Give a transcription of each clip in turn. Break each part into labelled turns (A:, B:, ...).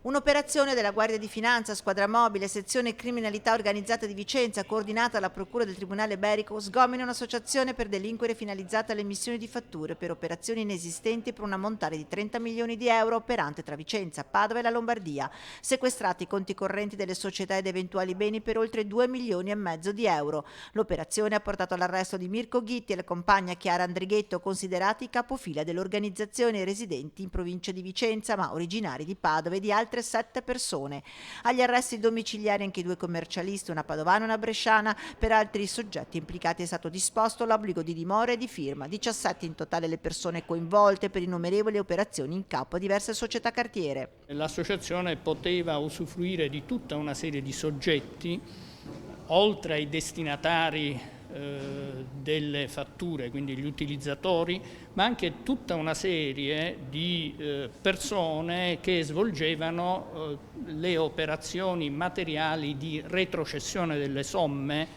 A: Un'operazione della Guardia di Finanza, Squadra Mobile, Sezione Criminalità Organizzata di Vicenza, coordinata dalla Procura del Tribunale Berico, sgomena un'associazione per delinquere finalizzata all'emissione di fatture per operazioni inesistenti per un ammontare di 30 milioni di euro operante tra Vicenza, Padova e la Lombardia. Sequestrati i conti correnti delle società ed eventuali beni per oltre 2 milioni e mezzo di euro. L'operazione ha portato all'arresto di Mirko Ghitti e la compagna Chiara Andrighetto, considerati capofila dell'organizzazione, residenti in provincia di Vicenza ma originari di Padova e di altre 7 persone. Agli arresti domiciliari anche i 2 commercialisti, una padovana e una bresciana. Per altri soggetti implicati è stato disposto l'obbligo di dimora e di firma. 17 in totale le persone coinvolte per innumerevoli operazioni in capo a diverse società cartiere.
B: L'associazione poteva usufruire di tutta una serie di soggetti, oltre ai destinatari delle fatture, quindi gli utilizzatori, ma anche tutta una serie di persone che svolgevano le operazioni materiali di retrocessione delle somme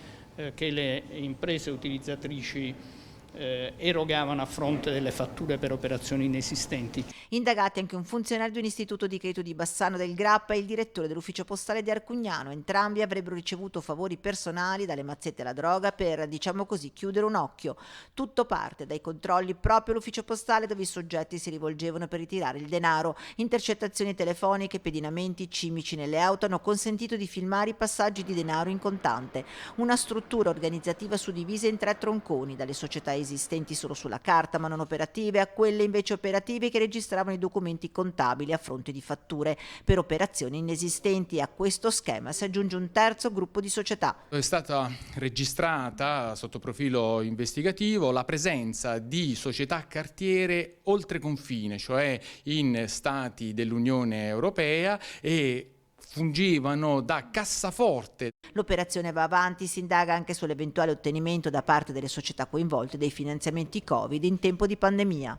B: che le imprese utilizzatrici erogavano a fronte delle fatture per operazioni inesistenti.
A: Indagati anche un funzionario di un istituto di credito di Bassano del Grappa e il direttore dell'ufficio postale di Arcugnano. Entrambi avrebbero ricevuto favori personali dalle mazzette alla droga per, diciamo così, chiudere un occhio. Tutto parte dai controlli proprio all'ufficio postale dove i soggetti si rivolgevano per ritirare il denaro. Intercettazioni telefoniche, pedinamenti cimici nelle auto hanno consentito di filmare i passaggi di denaro in contante. Una struttura organizzativa suddivisa in 3 tronconi, dalle società esistenti solo sulla carta ma non operative a quelle invece operative che registravano i documenti contabili a fronte di fatture per operazioni inesistenti. A questo schema si aggiunge un terzo gruppo di società.
C: È stata registrata sotto profilo investigativo la presenza di società cartiere oltre confine, cioè in stati dell'Unione Europea, e fungevano da cassaforte.
A: L'operazione va avanti, si indaga anche sull'eventuale ottenimento da parte delle società coinvolte dei finanziamenti Covid in tempo di pandemia.